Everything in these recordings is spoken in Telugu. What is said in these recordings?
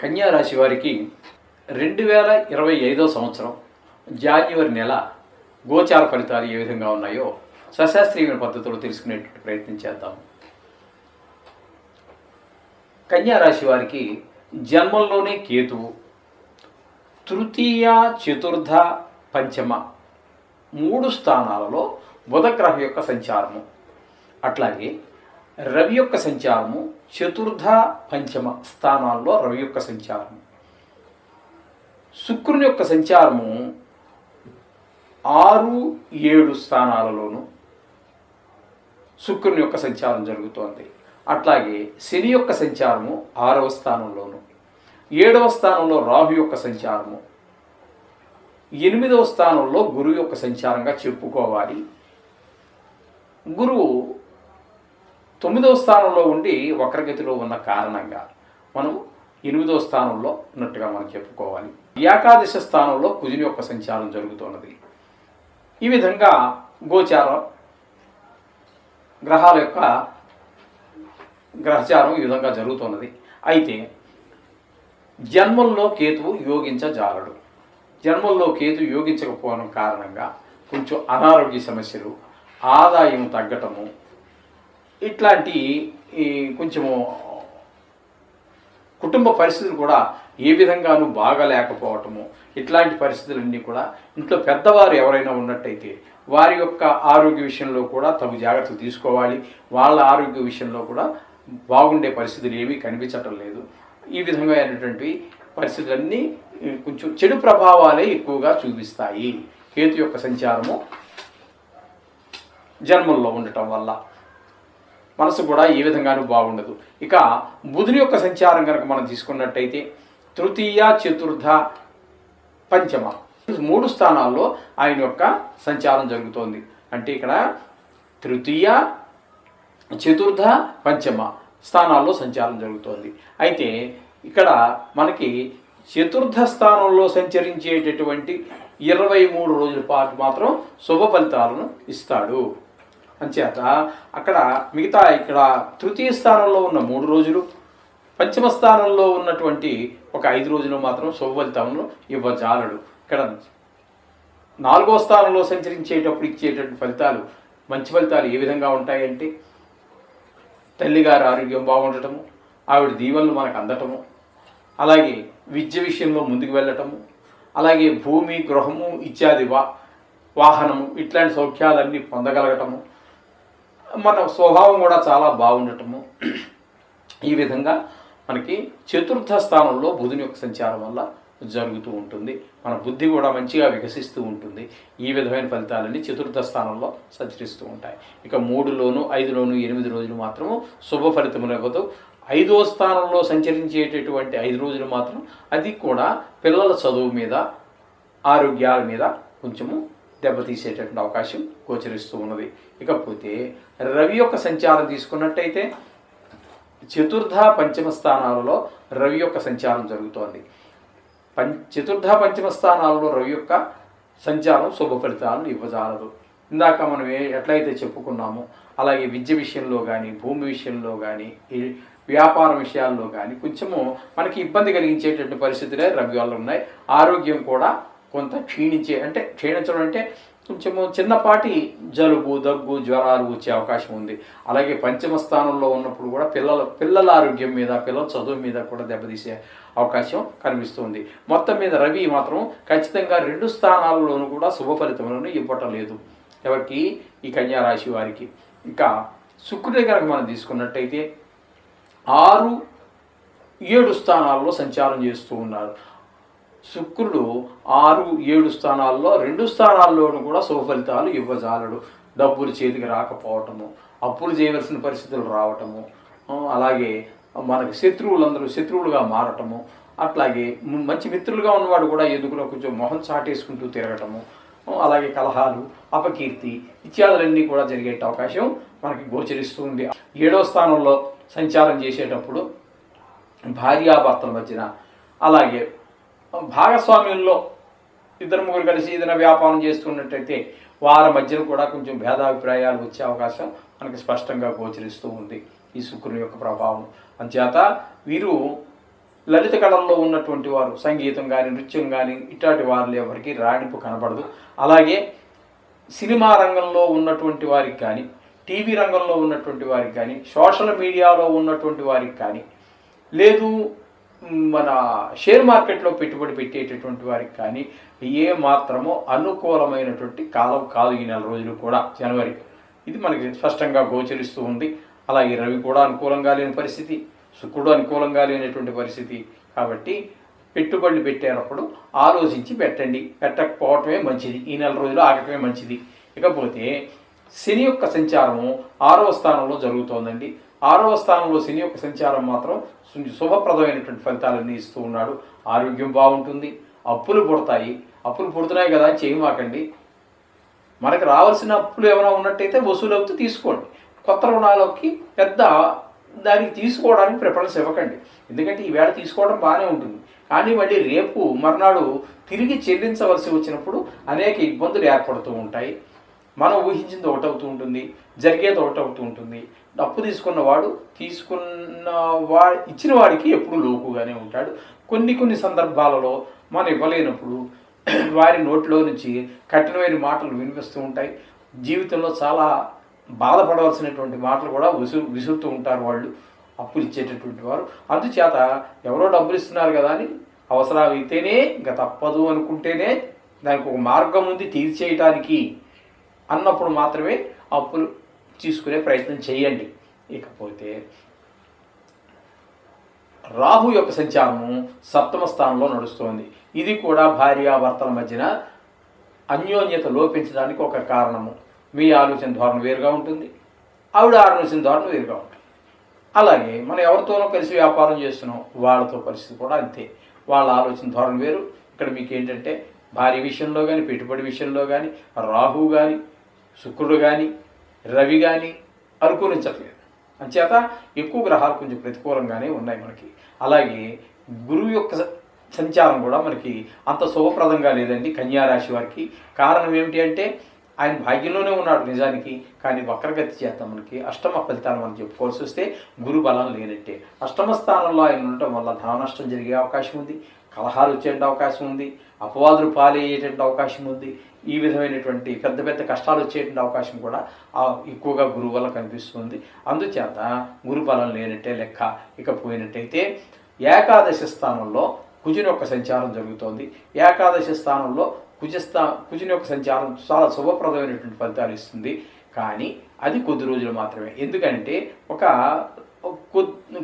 కన్యా రాశి వారికి 2025 సంవత్సరం జాన్యువరి నెల గోచార ఫలితాలు ఏ విధంగా ఉన్నాయో సశాస్త్రీయమైన పద్ధతిలో తెలుసుకునేటువంటి ప్రయత్నం చేద్దాం. కన్యా రాశి వారికి జన్మంలోనే కేతువు, తృతీయ, చతుర్థ, పంచమ 3 స్థానాలలో బుధగ్రహం యొక్క సంచారము, అట్లాగే రవి యొక్క సంచారము చతుర్థ, పంచమ స్థానాల్లో రవి యొక్క సంచారము, శుక్రుని యొక్క సంచారము 6, 7 స్థానాలలోనూ శుక్రుని యొక్క సంచారం జరుగుతోంది. అట్లాగే శని యొక్క సంచారము 6వ స్థానంలోను, 7వ స్థానంలో రాహు యొక్క సంచారము, 8వ స్థానంలో గురువు యొక్క సంచారంగా చెప్పుకోవాలి. గురువు 9వ స్థానంలో ఉండి వక్రగతిలో ఉన్న కారణంగా మనం 8వ స్థానంలో ఉన్నట్టుగా మనం చెప్పుకోవాలి. ఏకాదశ స్థానంలో కుజుని యొక్క సంచారం జరుగుతున్నది. ఈ విధంగా గోచారం గ్రహాల యొక్క గ్రహచారం ఈ విధంగా జరుగుతున్నది. అయితే జన్మంలో కేతువు యోగించజాలడు. జన్మంలో కేతు యోగించకపోవడం కారణంగా కొంచెం అనారోగ్య సమస్యలు, ఆదాయం తగ్గటము, ఇట్లాంటి కొంచెము కుటుంబ పరిస్థితులు కూడా ఏ విధంగానూ బాగాలేకపోవటము, ఇట్లాంటి పరిస్థితులన్నీ కూడా ఇంట్లో పెద్దవారు ఎవరైనా ఉన్నట్టయితే వారి యొక్క ఆరోగ్య విషయంలో కూడా తగు జాగ్రత్తలు తీసుకోవాలి. వాళ్ళ ఆరోగ్య విషయంలో కూడా బాగుండే పరిస్థితులు ఏమీ కనిపించటం లేదు. ఈ విధంగా అయినటువంటి పరిస్థితులన్నీ కొంచెం చెడు ప్రభావాలే ఎక్కువగా చూపిస్తాయి కేతు యొక్క సంచారము జన్మంలో ఉండటం వల్ల. మనసు కూడా ఏ విధంగానూ బాగుండదు. ఇక బుధుని యొక్క సంచారం కనుక మనం తీసుకున్నట్టయితే తృతీయ, చతుర్థ, పంచమ 3 స్థానాల్లో ఆయన యొక్క సంచారం జరుగుతోంది. అంటే ఇక్కడ తృతీయ, చతుర్థ, పంచమ స్థానాల్లో సంచారం జరుగుతోంది. అయితే ఇక్కడ మనకి చతుర్థ స్థానంలో సంచరించేటటువంటి 23 రోజుల పాటు మాత్రం శుభ ఫలితాలను ఇస్తాడు. అంచేత అక్కడ మిగతా ఇక్కడ తృతీయ స్థానంలో ఉన్న 3 రోజులు, పంచమ స్థానంలో ఉన్నటువంటి ఒక 5 రోజులు మాత్రం శుభ ఫలితాలను ఇవ్వజాలడు. ఇక్కడ 4వ స్థానంలో సంచరించేటప్పుడు ఇచ్చేటటువంటి ఫలితాలు, మంచి ఫలితాలు ఏ విధంగా ఉంటాయంటే తల్లిగారి ఆరోగ్యం బాగుండటము, ఆవిడ దీవెనలు మనకు అందటము, అలాగే విద్య విషయంలో ముందుకు వెళ్ళటము, అలాగే భూమి, గృహము ఇత్యాది వాహనము ఇట్లాంటి సౌఖ్యాలన్నీ పొందగలగటము, మన స్వభావం కూడా చాలా బాగుండటము. ఈ విధంగా మనకి చతుర్థ స్థానంలో బుధుని యొక్క సంచారం వల్ల జరుగుతూ ఉంటుంది. మన బుద్ధి కూడా మంచిగా వికసిస్తూ ఉంటుంది. ఈ విధమైన ఫలితాలన్నీ చతుర్థ స్థానంలో సంచరిస్తూ ఉంటాయి. ఇక 3లోను, 5లోను 8 రోజులు మాత్రము శుభ ఫలితములు ఇవ్వదు. 5వ స్థానంలో సంచరించేటటువంటి 5 రోజులు మాత్రం అది కూడా పిల్లల చదువు మీద, ఆరోగ్యాల మీద కొంచెము దెబ్బతీసేటటువంటి అవకాశం గోచరిస్తూ ఉన్నది. ఇకపోతే రవి యొక్క సంచారం తీసుకున్నట్టయితే చతుర్థ, పంచమ స్థానాలలో రవి యొక్క సంచారం జరుగుతోంది. చతుర్థ, పంచమ స్థానాలలో రవి యొక్క సంచారం శుభ ఫలితాలను ఇవ్వజాలదు. ఇందాక మనం ఎట్లయితే చెప్పుకున్నామో అలాగే విద్య విషయంలో కానీ, భూమి విషయంలో కానీ, వ్యాపార విషయాల్లో కానీ కొంచెము మనకి ఇబ్బంది కలిగించేటటువంటి పరిస్థితులే రవి వల్ల ఉన్నాయి. ఆరోగ్యం కూడా కొంత క్షీణించడం అంటే కొంచెము చిన్నపాటి జలుబు, దగ్గు, జ్వరాలు వచ్చే అవకాశం ఉంది. అలాగే పంచమ స్థానంలో ఉన్నప్పుడు కూడా పిల్లల ఆరోగ్యం మీద, పిల్లల చదువు మీద కూడా దెబ్బతీసే అవకాశం కనిపిస్తుంది. మొత్తం మీద రవి మాత్రం ఖచ్చితంగా 2 స్థానాల్లోనూ కూడా శుభ ఫలితములను ఇవ్వటం లేదు ఎవరికి, ఈ కన్యా రాశి వారికి. ఇంకా శుక్రుడి కనుక మనం తీసుకున్నట్టయితే 6, 7 స్థానాల్లో సంచారం చేస్తూ ఉన్నారు. శుక్రుడు 6, 7 స్థానాల్లో 2 స్థానాల్లోనూ కూడా శుభ ఫలితాలు ఇవ్వజాలడు. డబ్బులు చేతికి రాకపోవటము, అప్పులు చేయవలసిన పరిస్థితులు రావటము, అలాగే మనకి శత్రువులందరూ శత్రువులుగా మారటము, అట్లాగే మంచి మిత్రులుగా ఉన్నవాడు కూడా ఎందుకులో కొంచెం మొహం చాటేసుకుంటూ తిరగటము, అలాగే కలహాలు, అపకీర్తి ఇత్యాదులన్నీ కూడా జరిగే అవకాశం మనకి గోచరిస్తూ ఉంది. 7వ స్థానంలో సంచారం చేసేటప్పుడు భార్యాభర్తల మధ్యన, అలాగే భాగస్వామ్యంలో 2-3 కలిసి ఏదైనా వ్యాపారం చేస్తున్నట్టయితే వారి మధ్యన కూడా కొంచెం భేదాభిప్రాయాలు వచ్చే అవకాశం మనకి స్పష్టంగా గోచరిస్తూ ఉంది ఈ శుక్రుని యొక్క ప్రభావం. అంచేత వీరు లలిత కళల్లో ఉన్నటువంటి వారు సంగీతం కానీ నృత్యం కానీ ఇట్లాంటి వారు ఎవరికి రాణింపు కనపడదు. అలాగే సినిమా రంగంలో ఉన్నటువంటి వారికి కానీ, టీవీ రంగంలో ఉన్నటువంటి వారికి కానీ, సోషల్ మీడియాలో ఉన్నటువంటి వారికి కానీ, లేదు మన షేర్ మార్కెట్లో పెట్టుబడి పెట్టేటటువంటి వారికి కానీ ఏ మాత్రమో అనుకూలమైనటువంటి కాలం కాదు ఈ నెల రోజులు కూడా. జనవరి ఇది మనకి స్పష్టంగా గోచరిస్తూ ఉంది. అలాగే రవి కూడా అనుకూలంగా లేని పరిస్థితి, శుక్రుడు అనుకూలంగా లేనటువంటి పరిస్థితి. కాబట్టి పెట్టుబడులు పెట్టేటప్పుడు ఆలోచించి పెట్టండి, పెట్టకపోవటమే మంచిది. ఈ నెల రోజులు ఆగటమే మంచిది. ఇకపోతే శని యొక్క సంచారము 6వ స్థానంలో జరుగుతోందండి. 6వ స్థానంలో శని యొక్క సంచారం మాత్రం శుభప్రదమైనటువంటి ఫలితాలన్నీ ఇస్తూ ఉన్నాడు. ఆరోగ్యం బాగుంటుంది. అప్పులు పుడతాయి. అప్పులు పుడుతున్నాయి కదా అని చేయమాకండి. మనకు రావాల్సిన అప్పులు ఏమైనా ఉన్నట్టయితే వసూలు అవుతూ తీసుకోండి. కొత్త రుణాలకి పెద్ద దానికి తీసుకోవడానికి ప్రిఫరెన్స్ ఇవ్వకండి. ఎందుకంటే ఈవేళ తీసుకోవడం బాగానే ఉంటుంది, కానీ మళ్ళీ రేపు మర్నాడు తిరిగి చెల్లించవలసి వచ్చినప్పుడు అనేక ఇబ్బందులు ఏర్పడుతూ ఉంటాయి. మనం ఊహించింది ఒకటవుతూ ఉంటుంది, జరిగేది ఒకటవుతూ ఉంటుంది. అప్పు తీసుకున్నవాడు ఇచ్చిన వాడికి ఎప్పుడు లోకుగానే ఉంటాడు. కొన్ని సందర్భాలలో మనం ఇవ్వలేనప్పుడు వారి నోట్లో నుంచి కఠినమైన మాటలు వినిపిస్తూ ఉంటాయి. జీవితంలో చాలా బాధపడవలసినటువంటి మాటలు కూడా విసురుతూ ఉంటారు వాళ్ళు, అప్పులు ఇచ్చేటటువంటి వారు. అందుచేత ఎవరో డబ్బులు ఇస్తున్నారు కదా అని అవసరం అయితేనే, ఇంకా తప్పదు అనుకుంటేనే దానికి ఒక మార్గం ఉంది తీర్చేయటానికి అన్నప్పుడు మాత్రమే అప్పులు తీసుకునే ప్రయత్నం చేయండి. ఇకపోతే రాహు యొక్క సంచారము 7వ స్థానంలో నడుస్తోంది. ఇది కూడా భార్యాభర్తల మధ్యన అన్యోన్యత లోపించడానికి ఒక కారణము. మీ ఆలోచన ధోరణి వేరుగా ఉంటుంది, ఆవిడ ఆలోచన ధోరణి వేరుగా ఉంటుంది. అలాగే మనం ఎవరితోనో కలిసి వ్యాపారం చేస్తున్నాం, వాళ్ళతో పరిస్థితి కూడా అంతే. వాళ్ళ ఆలోచన ధోరణి వేరు. ఇక్కడ మీకు ఏంటంటే భార్య విషయంలో కానీ, పెట్టుబడి విషయంలో కానీ రాహు కానీ, శుక్రుడు కానీ, రవి కానీ అనుకూలించట్లేదు. అంచేత ఎక్కువ గ్రహాలు కొంచెం ప్రతికూలంగానే ఉన్నాయి మనకి. అలాగే గురువు యొక్క సంచారం కూడా మనకి అంత శుభప్రదంగా లేదండి కన్యారాశి వారికి. కారణం ఏమిటి అంటే ఆయన భాగ్యంలోనే ఉన్నాడు నిజానికి, కానీ వక్రగతి చేత మనకి అష్టమ ఫలితాలు మనం చెప్పుకోవాల్సి వస్తే గురు బలం లేనట్టే. అష్టమ స్థానంలో ఆయన ఉండటం వల్ల ధన నష్టం జరిగే అవకాశం ఉంది, కలహాలు వచ్చేటువంటి అవకాశం ఉంది, అపవాదులు పాలయ్యేటువంటి అవకాశం ఉంది. ఈ విధమైనటువంటి పెద్ద కష్టాలు వచ్చేటువంటి అవకాశం కూడా ఎక్కువగా గురువు వల్ల కనిపిస్తుంది. అందుచేత గురు బలం లేనట్టే లెక్క. ఇక పోయినట్టయితే ఏకాదశి స్థానంలో కుజుని యొక్క సంచారం జరుగుతోంది. ఏకాదశి స్థానంలో కుజుని యొక్క సంచారం చాలా శుభప్రదమైనటువంటి ఫలితాలు ఇస్తుంది, కానీ అది కొద్ది రోజులు మాత్రమే. ఎందుకంటే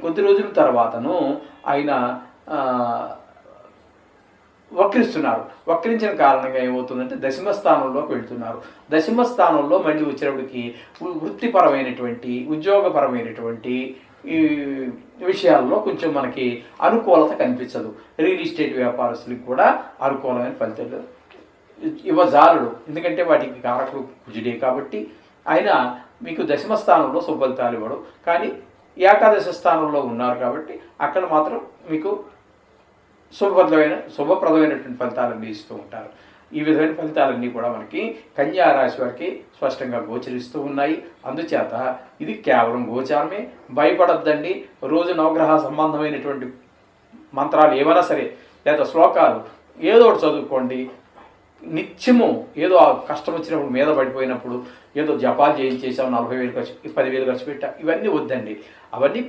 కొద్ది రోజుల తర్వాతను ఆయన వక్రిస్తున్నారు. వక్రించిన కారణంగా ఏమవుతుందంటే దశమ స్థానంలోకి వెళ్తున్నారు. దశమ స్థానంలో మళ్ళీ వచ్చినప్పటికీ వృత్తిపరమైనటువంటి ఉద్యోగపరమైనటువంటి ఈ విషయాల్లో కొంచెం మనకి అనుకూలత కనిపించదు. రియల్ ఎస్టేట్ వ్యాపారస్తులకు కూడా అనుకూలమైన ఫలితాలు ఇవ్వజాలడు. ఎందుకంటే వాటికి కారకుడు కుజుడే కాబట్టి ఆయన మీకు దశమ స్థానంలో శుభఫలితాలు ఇవ్వడు. కానీ ఏకాదశ స్థానంలో ఉన్నారు కాబట్టి అక్కడ మాత్రం మీకు శుభప్రదమైనటువంటి ఫలితాలన్నీ ఇస్తూ ఉంటారు. ఈ విధమైన ఫలితాలన్నీ కూడా మనకి కన్యా రాశి వారికి స్పష్టంగా గోచరిస్తూ ఉన్నాయి. అందుచేత ఇది కేవలం గోచారమే, భయపడద్దండి. రోజు నవగ్రహ సంబంధమైనటువంటి మంత్రాలు ఏమైనా సరే లేదా శ్లోకాలు ఏదో ఒకటి చదువుకోండి. నిత్యము ఏదో కష్టం వచ్చినప్పుడు మీద పడిపోయినప్పుడు ఏదో జపాలు చేయించేసాం, 40,000 ఖర్చు 10,000 ఖర్చు పెట్టా, ఇవన్నీ వద్దండి. అవన్నీ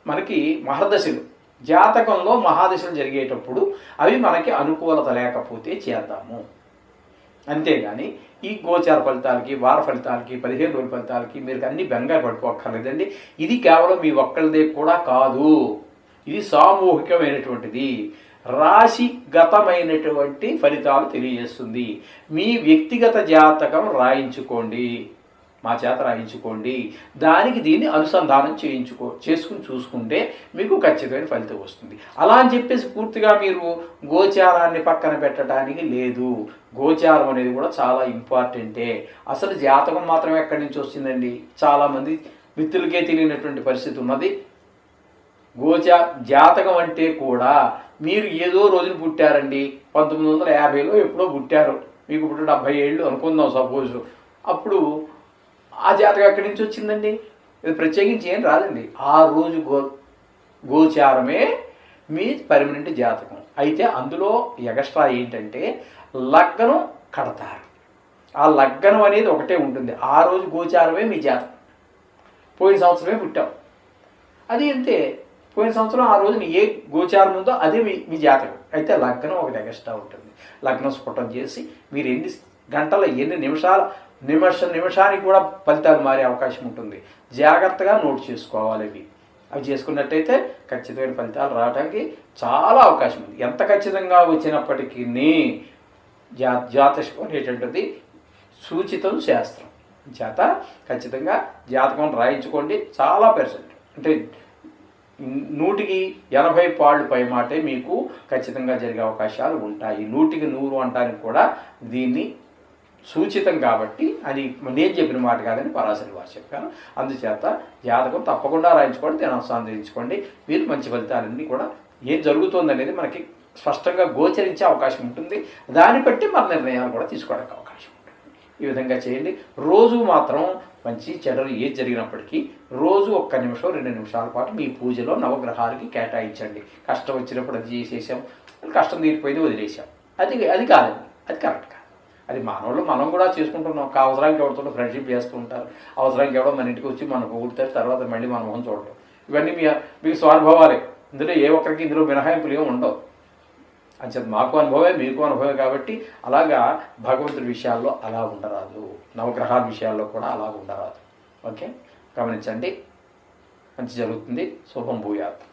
మనకి మహర్దశలు, జాతకంలో మహాదశలు జరిగేటప్పుడు అవి మనకి అనుకూలత లేకపోతే చేద్దాము. అంతేగాని ఈ గోచార ఫలితాలకి, వార ఫలితాలకి, 15 రోజుల ఫలితాలకి మీరు అన్ని బెంగా పడిపోక్కర్లేదండి. ఇది కేవలం మీ ఒక్కరిదే కూడా కాదు, ఇది సామూహికమైనటువంటిది, రాశిగతమైనటువంటి ఫలితాలు తెలియజేస్తుంది. మీ వ్యక్తిగత జాతకం రాయించుకోండి, మా చేత రాయించుకోండి. దానికి దీన్ని అనుసంధానం చేసుకుని చూసుకుంటే మీకు ఖచ్చితమైన ఫలితం వస్తుంది. అలా అని చెప్పేసి పూర్తిగా మీరు గోచారాన్ని పక్కన పెట్టడానికి లేదు. గోచారం అనేది కూడా చాలా ఇంపార్టెంటే. అసలు జాతకం మాత్రం ఎక్కడి నుంచి వస్తుందండి? చాలామంది మిత్రులకే తెలియనటువంటి పరిస్థితి ఉన్నది. జాతకం అంటే కూడా మీరు ఏదో రోజున పుట్టారండి, 1950లో ఎప్పుడో పుట్టారు, మీకు ఇప్పుడు 70 ఏళ్ళు అనుకుందాం సపోజ్. అప్పుడు ఆ జాతకం ఎక్కడి నుంచి వచ్చిందండి? ఇది ప్రత్యేకించి ఏం రాదండి. ఆ రోజు గోచారమే మీ పర్మనెంట్ జాతకం. అయితే అందులో ఎక్స్ట్రా ఏంటంటే లగ్నం కడతారు. ఆ లగ్నం అనేది ఒకటే ఉంటుంది. ఆ రోజు గోచారమే మీ జాతకం. పోయిన సంవత్సరమే పుట్టాం, అది అంతే. పోయిన సంవత్సరం ఆ రోజున ఏ గోచారం ఉందో అదే మీ జాతకం. అయితే లగ్నం ఒకటి ఎక్స్ట్రా ఉంటుంది. లగ్నం స్ఫుటం చేసి మీరు ఎన్ని గంటల ఎన్ని నిమిషానికి కూడా ఫలితాలు మారే అవకాశం ఉంటుంది. జాగ్రత్తగా నోట్ చేసుకోవాలి. అవి చేసుకున్నట్టయితే ఖచ్చితమైన ఫలితాలు రావడానికి చాలా అవకాశం ఉంది. ఎంత ఖచ్చితంగా వచ్చినప్పటికీ జ్యోతిషం అనేటువంటిది సూచితం శాస్త్రం చేత ఖచ్చితంగా జాతకం రాయించుకోండి. చాలా %, అంటే 100కి 80 పాళ్ళు పై మాటే మీకు ఖచ్చితంగా జరిగే అవకాశాలు ఉంటాయి. 100కి 100 అనడానికి కూడా దీన్ని సూచితం కాబట్టి అది నేను చెప్పిన మాట కాదని పరాశరి వారు చెప్పారు. అందుచేత జాతకం తప్పకుండా రాయించుకోండి, ధ్యానాందించుకోండి. మీరు మంచి ఫలితాలన్నీ కూడా ఏం జరుగుతుంది అనేది మనకి స్పష్టంగా గోచరించే అవకాశం ఉంటుంది. దాన్ని బట్టి మన నిర్ణయాలు కూడా తీసుకోవడానికి అవకాశం ఉంటుంది. ఈ విధంగా చేయండి. రోజు మాత్రం మంచి చెడులు ఏది జరిగినప్పటికీ రోజు 1 నిమిషం 2 నిమిషాల పాటు మీ పూజలో నవగ్రహాలకి కేటాయించండి. కష్టం వచ్చినప్పుడు అది చేసేసాం, కష్టం తీరిపోయింది వదిలేసాం, అది కాదండి, అది కరెక్ట్ కాదు. అది మానవులు మనం కూడా చేసుకుంటున్నాం. అవసరానికి ఎవరితో ఫ్రెండ్షిప్ చేస్తూ ఉంటారు, అవసరానికి ఎవడో మన ఇంటికి వచ్చి మనం పొగుడుతారు, తర్వాత మళ్ళీ మన మొహం చూడటం, ఇవన్నీ మీకు స్వానుభవాలే. ఇందులో ఏ ఒక్కరికి ఇందులో మినహాయింపులు ఏమి ఉండవు. అంచేత మాకు అనుభవమే మీకు అనుభవమే కాబట్టి అలాగా భగవంతుడి విషయాల్లో అలా ఉండరాదు, నవగ్రహాల విషయాల్లో కూడా అలా ఉండరాదు. ఓకే, గమనించండి. మంచి జరుగుతుంది. శుభం భూయాత్.